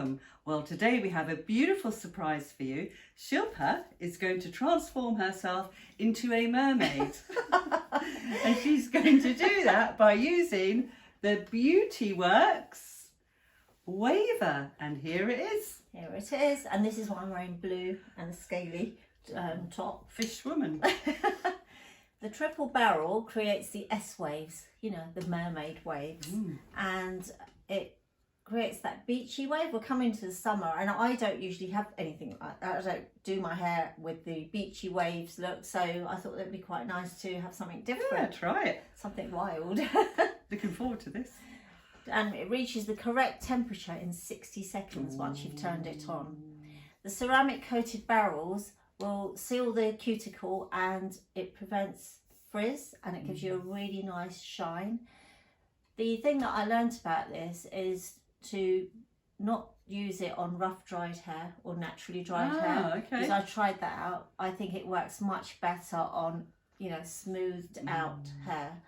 welcome. Well, today we have a beautiful surprise for you. Shilpa is going to transform herself into a mermaid. And she's going to do that by using the Beauty Works Waver. And here it is. Here it is. And this is why I'm wearing blue and a scaly top. Fish woman. The triple barrel creates the S waves, you know, the mermaid waves. And it creates that beachy wave. We're coming to the summer and I don't usually have anything like that. I don't do my hair with the beachy waves look, so I thought it'd be quite nice to have something different. Yeah, try it. Something wild. Looking forward to this. And it reaches the correct temperature in 60 seconds once you've turned it on. The ceramic coated barrels will seal the cuticle and it prevents frizz and it gives you a really nice shine. The thing that I learned about this is to not use it on rough dried hair or naturally dried hair. Okay. Because I tried that out. I think it works much better on, you know, smoothed out hair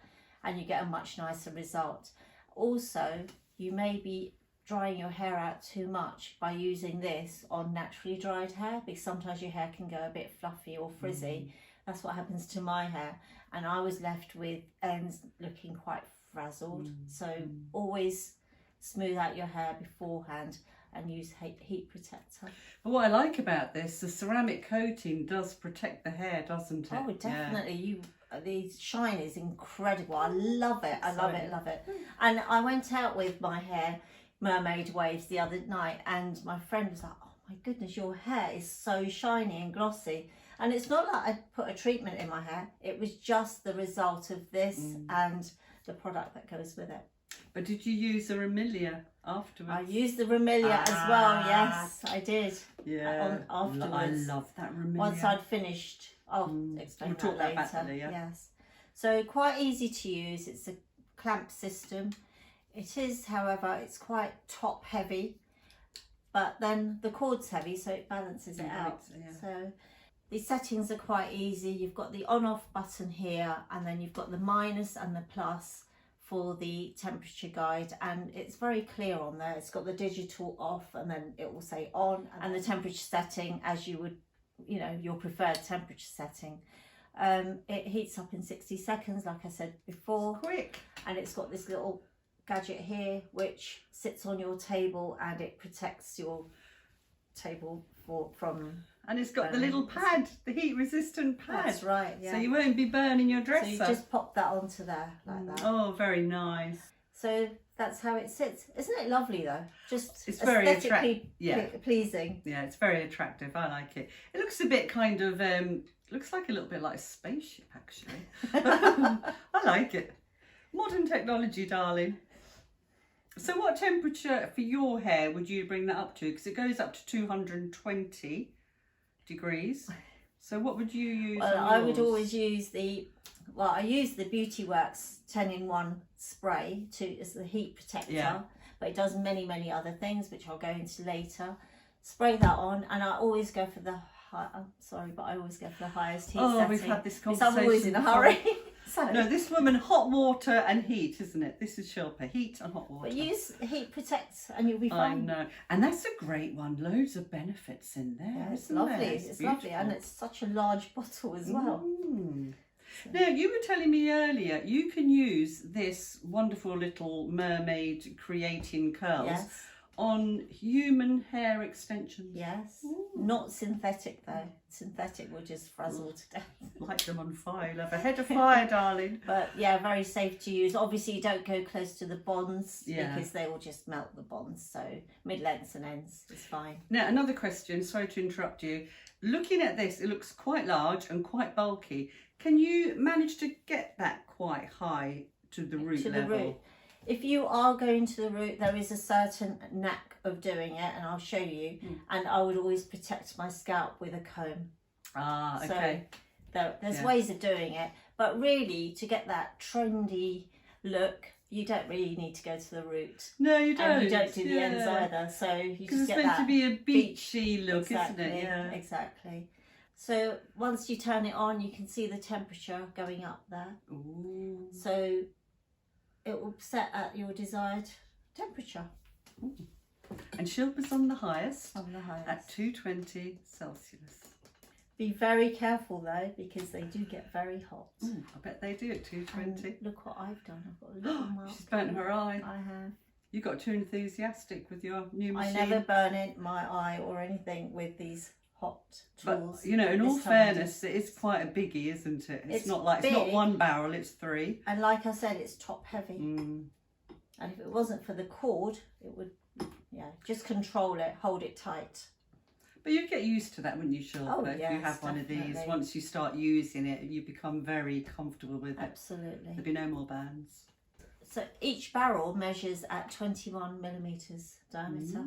and you get a much nicer result. Also, you may be drying your hair out too much by using this on naturally dried hair, because sometimes your hair can go a bit fluffy or frizzy. That's what happens to my hair, and I was left with ends looking quite frazzled. So always smooth out your hair beforehand and use heat protector. But what I like about this, the ceramic coating does protect the hair, doesn't it? Oh, definitely. The shine is incredible. I love it. I love it, love it. And I went out with my hair mermaid waves the other night and my friend was like, oh my goodness, your hair is so shiny and glossy. And it's not like I put a treatment in my hair, it was just the result of this and the product that goes with it. But did you use the Remilia afterwards? I used the Remilia as well, yes, I did. Yeah, afterwards. I love that Remilia. Once I'd finished, I'll explain We'll talk that about later. that later, yeah. Yes. So quite easy to use, it's a clamp system. It is, however, it's quite top heavy, but then the cord's heavy, so it balances it out. So the settings are quite easy. You've got the on-off button here, and then you've got the minus and the plus for the temperature guide, and it's very clear on there. It's got the digital off, and then it will say on, and the temperature setting as you would, you know, your preferred temperature setting. It heats up in 60 seconds, like I said before. It's quick. And it's got this little gadget here which sits on your table and it protects your table from and it's got the little pad, the heat resistant pad. That's right, yeah. So you won't be burning your dresser. So you just pop that onto there like that. Oh, very nice. So that's how it sits. Isn't it lovely though? Just it's very aesthetically pleasing. Yeah, it's very attractive. I like it. It looks a bit kind of looks like a little bit like a spaceship actually. I like it. Modern technology, darling. So what temperature for your hair would you bring that up to? Because it goes up to 220 degrees. So what would you use? Well, I would always use I use the Beauty Works 10-in-1 spray as the heat protector, but it does many other things, which I'll go into later. Spray that on, and I always go for the I'm sorry, but I always go for the highest heat setting. We've had this because conversation. I'm always in a hurry. So. No, this woman, hot water and heat, isn't it? This is Shilpa, heat and hot water. But use heat protect and you'll be fine. I know. And that's a great one. Loads of benefits in there. Yeah, it's lovely. It's lovely. And it's such a large bottle as well. So. Now, you were telling me earlier, you can use this wonderful little mermaid creating curls on human hair extensions. Yes. Not synthetic though. Synthetic will just frazzle to death. Light them on fire. Love a head of fire, darling. But yeah, very safe to use. Obviously you don't go close to the bonds because they will just melt the bonds. So mid-lengths and ends is fine. Now another question, sorry to interrupt you. Looking at this, it looks quite large and quite bulky. Can you manage to get that quite high to the root level? The root. If you are going to the root, there is a certain knack of doing it, and I'll show you. And I would always protect my scalp with a comb. Ah, okay. So there's ways of doing it, but really to get that trendy look, you don't really need to go to the root. No, you don't. And you don't do the ends either. So you just get that. It's meant to be a beachy look, exactly, isn't it? Yeah, exactly. So once you turn it on, you can see the temperature going up there. Ooh. So it will set at your desired temperature. And Shilpa's on the highest. On the highest. At 220 Celsius. Be very careful though, because they do get very hot. Ooh, I bet they do at 220. And look what I've done. I've got a little mark. She's burnt her eye. I have. You got too enthusiastic with your new machine. I never burn in my eye or anything with these hot tools. But you know, in all fairness, it is quite a biggie, isn't it? It's not like, big, it's not one barrel, it's 3. And like I said, it's top heavy. Mm. And if it wasn't for the cord, it would, yeah, just control it, hold it tight. But you'd get used to that, wouldn't you, Shilpa? Oh, if yes, you have one of these, definitely. once you start using it, you become very comfortable with it. Absolutely. There'll be no more bands. So each barrel measures at 21 millimeters diameter,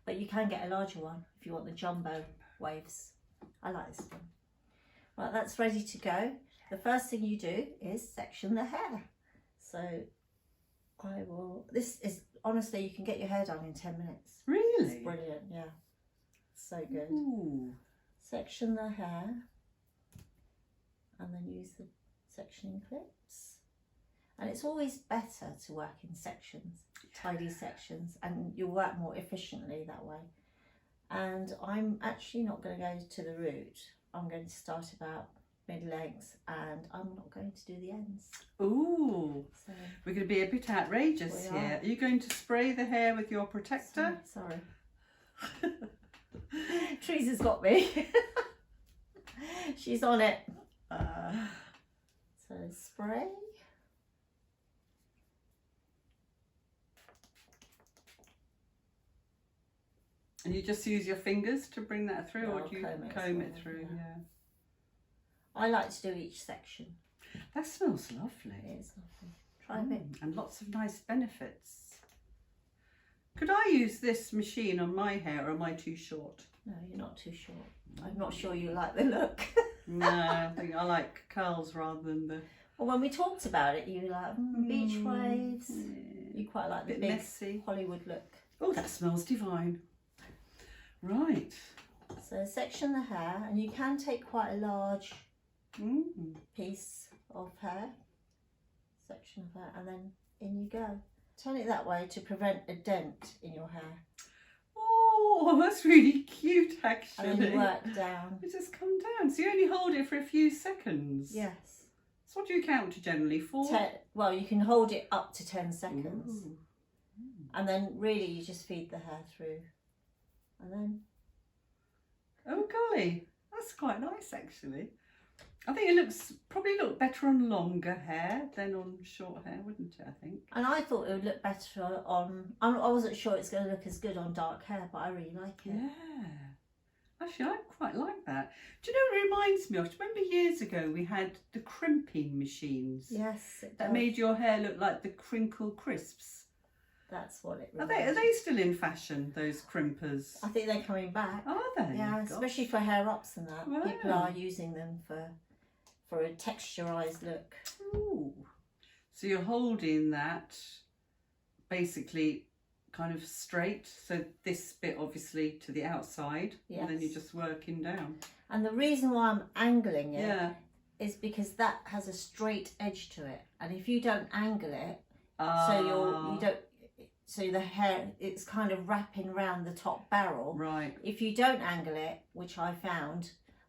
but you can get a larger one if you want the jumbo waves. I like this one. Right, that's ready to go. The first thing you do is section the hair. So I will, this is, honestly, you can get your hair done in 10 minutes. Really? It's brilliant, yeah. So good. Ooh. Section the hair and then use the sectioning clips. And it's always better to work in sections, tidy sections, and you'll work more efficiently that way. And I'm actually not going to go to the root. I'm going to start about mid-length, and I'm not going to do the ends. Ooh. So, We're going to be a bit outrageous We are. here. Are you going to spray the hair with your protector? sorry. Teresa's got me. She's on it. So spray. And you just use your fingers to bring that through, Yeah, or I'll do you comb it it through? yeah. Yeah. I like to do each section. That smells lovely. It is lovely. Try a bit. And lots of nice benefits. Could I use this machine on my hair, or am I too short? No, you're not too short. I'm not sure you like the look. No, I think I like curls rather than the... Well, when we talked about it, you were like, beach waves. Yeah. You quite like the Bit big messy. Hollywood look. Oh, that smells divine. Right. So section the hair, and you can take quite a large piece of hair, section of hair, and then in you go. Turn it that way to prevent a dent in your hair. Oh, that's really cute, actually. And then you work down. It just come down. So you only hold it for a few seconds. Yes. So what do you count to generally? 4? Well, you can hold it up to 10 seconds. Ooh. And then really you just feed the hair through. And then... Oh golly, that's quite nice actually. I think it looks probably look better on longer hair than on short hair, wouldn't it? I think. And I thought it would look better on... I wasn't sure it's going to look as good on dark hair, but I really like it. Yeah. Actually, I quite like that. Do you know what it reminds me of? Do you remember years ago we had the crimping machines? Yes, it That does. made your hair look like the crinkle crisps. That's what it Are reminds they still in fashion, those crimpers? I think they're coming back. Are they? Yeah, Gosh. especially for hair ups and that. Wow. People are using them for a texturized look. Ooh. So you're holding that basically kind of straight, so this bit obviously to the outside, and then you're Yes. just working down. And the reason why I'm angling it Yeah. is because that has a straight edge to it. And if you don't angle it, so the hair, it's kind of wrapping around the top barrel. Right. If you don't angle it, which I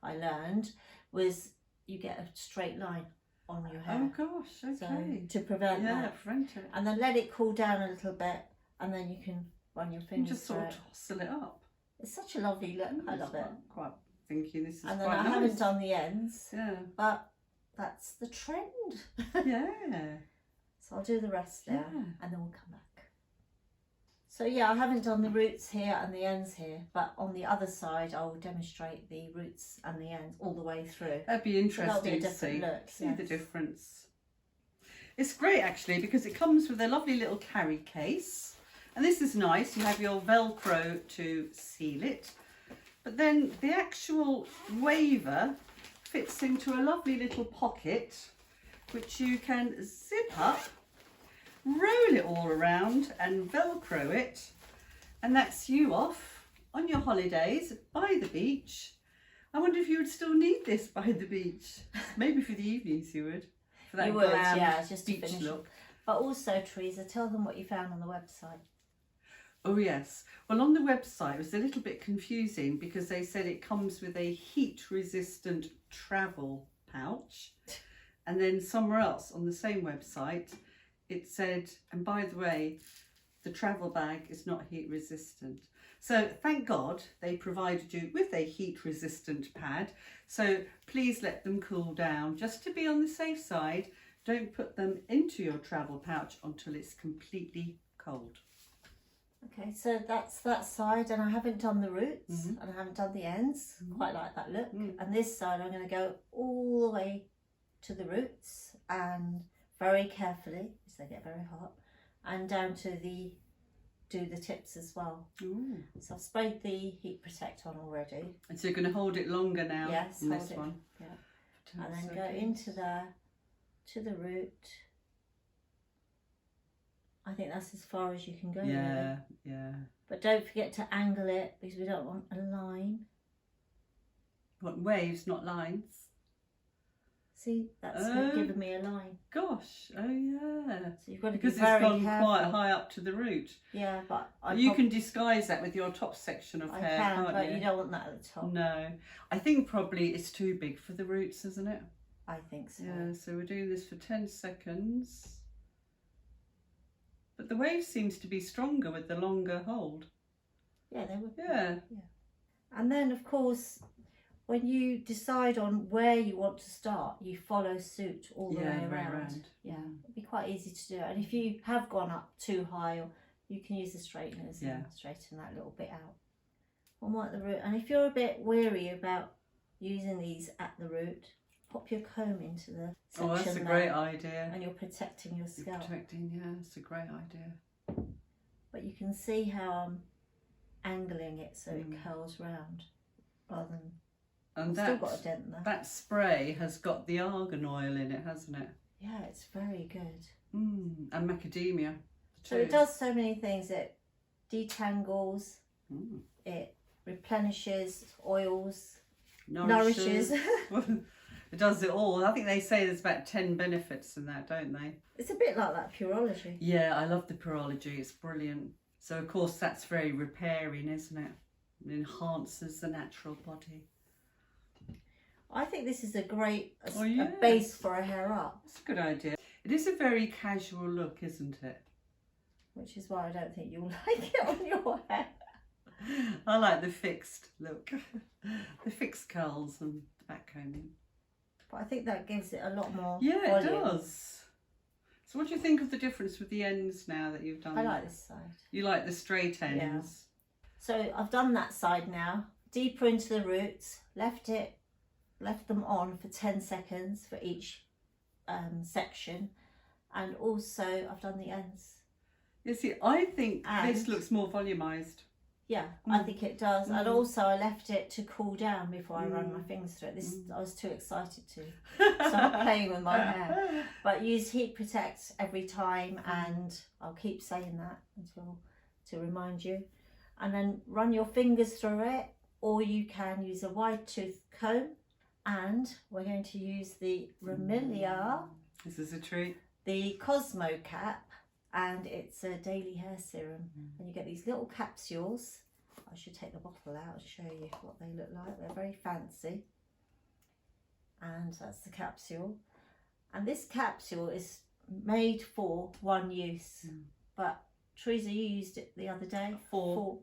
learned, was you get a straight line on your hair. Oh gosh, okay. So to prevent that. prevent it. And then let it cool down a little bit, and then you can run your You fingers just sort through of it. tossle it up. It's such a lovely look. I love it. Quite thinking this is And then quite I nice. haven't done the ends, Yeah. but that's the trend. Yeah. So I'll do the rest there, Yeah. and then we'll come back. So yeah, I haven't done the roots here and the ends here, but on the other side I will demonstrate the roots and the ends all the way through. That'd be So interesting that'll be a to different see. look, See the yes. difference. It's great actually because it comes with a lovely little carry case, and this is nice. You have your Velcro to seal it, but then the actual waver fits into a lovely little pocket which you can zip up, roll it all around and Velcro it, and that's you off on your holidays by the beach. I wonder if you would still need this by the beach. Maybe for the evenings you would. For that You would, glam yeah, just to beach finish look. But also, Teresa, tell them what you found on the website. Oh yes. Well, on the website it was a little bit confusing because they said it comes with a heat-resistant travel pouch, and then somewhere else on the same website it said, and by the way, the travel bag is not heat-resistant. So thank God they provided you with a heat-resistant pad. So please let them cool down, just to be on the safe side. Don't put them into your travel pouch until it's completely cold. Okay, so that's that side, and I haven't done the roots and I haven't done the ends. Quite like that look. And this side I'm going to go all the way to the roots, and very carefully, because they get very hot, and down to do the tips as well. So I've sprayed the heat protect on already. And so you're going to hold it longer now. Yes, on hold this it. one. Yeah. And then go into there to the root. I think that's as far as you can go. Yeah, really. yeah. But don't forget to angle it, because we don't want a line. What, waves, not lines? See, that's given me a line. Gosh, oh yeah. So you've got to because be very it's gone careful. quite high up to the root. Yeah, but you can disguise that with your top section of hair, can't but you? you don't want that at the top. No, I think probably it's too big for the roots, isn't it? I think so. Yeah, so we're doing this for 10 seconds. But the wave seems to be stronger with the longer hold. Yeah, they would. Yeah. And then, of course, when you decide on where you want to start, you follow suit all the way around. Yeah, it'd be quite easy to do. And if you have gone up too high, you can use the straighteners and straighten that little bit out. One more at the root. And if you're a bit weary about using these at the root, pop your comb into the section. Oh, that's a great idea. And you're protecting your scalp. It's a great idea. But you can see how I'm angling it so it curls round rather than... And still got a dent there. That spray has got the argan oil in it, hasn't it? Yeah, it's very good. And macadamia. So it does so many things. It detangles, it replenishes, oils, nourishes. It does it all. I think they say there's about 10 benefits in that, don't they? It's a bit like that Purology. Yeah, I love the Purology. It's brilliant. So, of course, that's very repairing, isn't it? It enhances the natural body. I think this is a great a base for a hair up. It's a good idea. It is a very casual look, isn't it? Which is why I don't think you'll like it on your hair. I like the fixed look. The fixed curls and the back combing. But I think that gives it a lot more volume. It does. So what do you think of the difference with the ends now that you've done I like this side. You like the straight ends? Yeah. So I've done that side now. Deeper into the roots. Left them on for 10 seconds for each section. And also I've done the ends. You see, I think this looks more volumised. Yeah, I think it does. And also I left it to cool down before I run my fingers through it. I was too excited to. So I'm playing with my hair. But use heat protect every time, and I'll keep saying that until to remind you. And then run your fingers through it, or you can use a wide tooth comb. And we're going to use the Remilia. This is a treat. The Cosmocap. And it's a daily hair serum, and you get these little capsules. I should take the bottle out and show you what they look like. They're very fancy, and that's the capsule. And this capsule is made for one use, but Teresa, you used it the other day. Four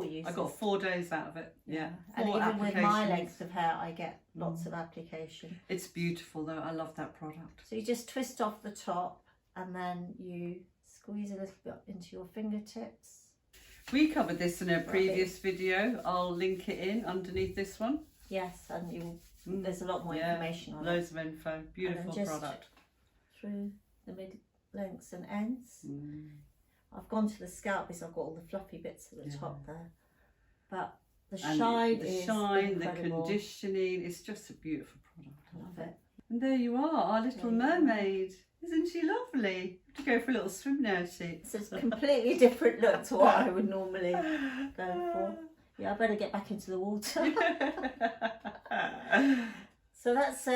uses. I got 4 days out of it. Yeah. And even with my length of hair, I get lots of application. It's beautiful though. I love that product. So you just twist off the top, and then you squeeze a little bit into your fingertips. We covered this in a previous video. I'll link it in underneath this one. Yes, and there's a lot more information on it. Loads of info. Beautiful product. Through the mid lengths and ends. I've gone to the scalp because I've got all the fluffy bits at the top there. But the shine is incredible. The conditioning, it's just a beautiful product. I love it. And there you are, our little mermaid. Isn't she lovely? To go for a little swim now, she. It's a completely different look to what I would normally go for. Yeah, I better get back into the water. So that's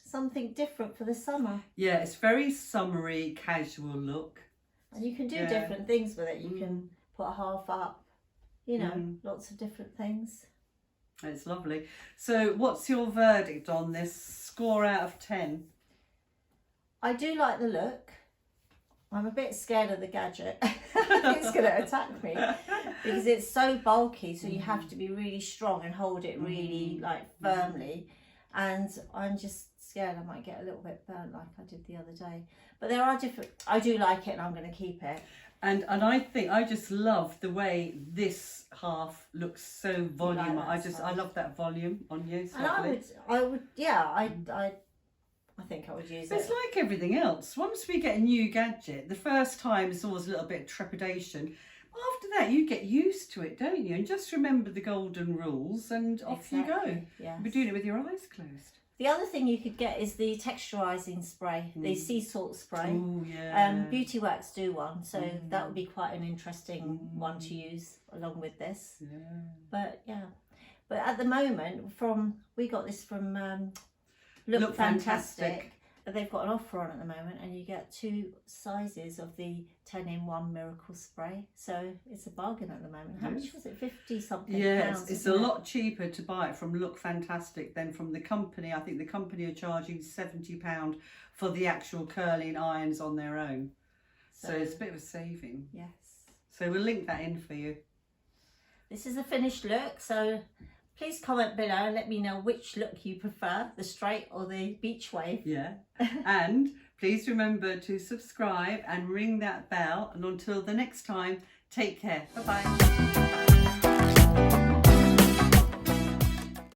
something different for the summer. Yeah, it's very summery, casual look. And you can do different things with it. You can put half up, you know, lots of different things. It's lovely. So what's your verdict on this? Score out of 10? I do like the look. I'm a bit scared of the gadget. I think it's going to attack me because it's so bulky, so you have to be really strong and hold it really like firmly, and I'm just scared I might get a little bit burnt like I did the other day. But there are different, I do like it and I'm going to keep it. And I think I just love the way this half looks so volume. Like I love that volume on you. It's and lovely. I would, yeah, I think I would use it. It's like everything else. Once we get a new gadget, the first time it's always a little bit of trepidation. But after that, you get used to it, don't you? And just remember the golden rules and off you go. Yes. You're doing it with your eyes closed. The other thing you could get is the texturizing spray, the sea salt spray. Oh, yeah. Beauty Works do one, so that would be quite an interesting one to use along with this. Yeah. But yeah, but at the moment, we got this from Look Fantastic. They've got an offer on at the moment, and you get 2 sizes of the 10-in-1 Miracle Spray. So it's a bargain at the moment. How much was it? 50 something. Yeah, pounds, it's a lot cheaper to buy it from Look Fantastic than from the company. I think the company are charging £70 for the actual curling irons on their own. So it's a bit of a saving. Yes. So we'll link that in for you. This is a finished look, so please comment below and let me know which look you prefer, the straight or the beach wave. Yeah. And please remember to subscribe and ring that bell. And until the next time, take care. Bye-bye.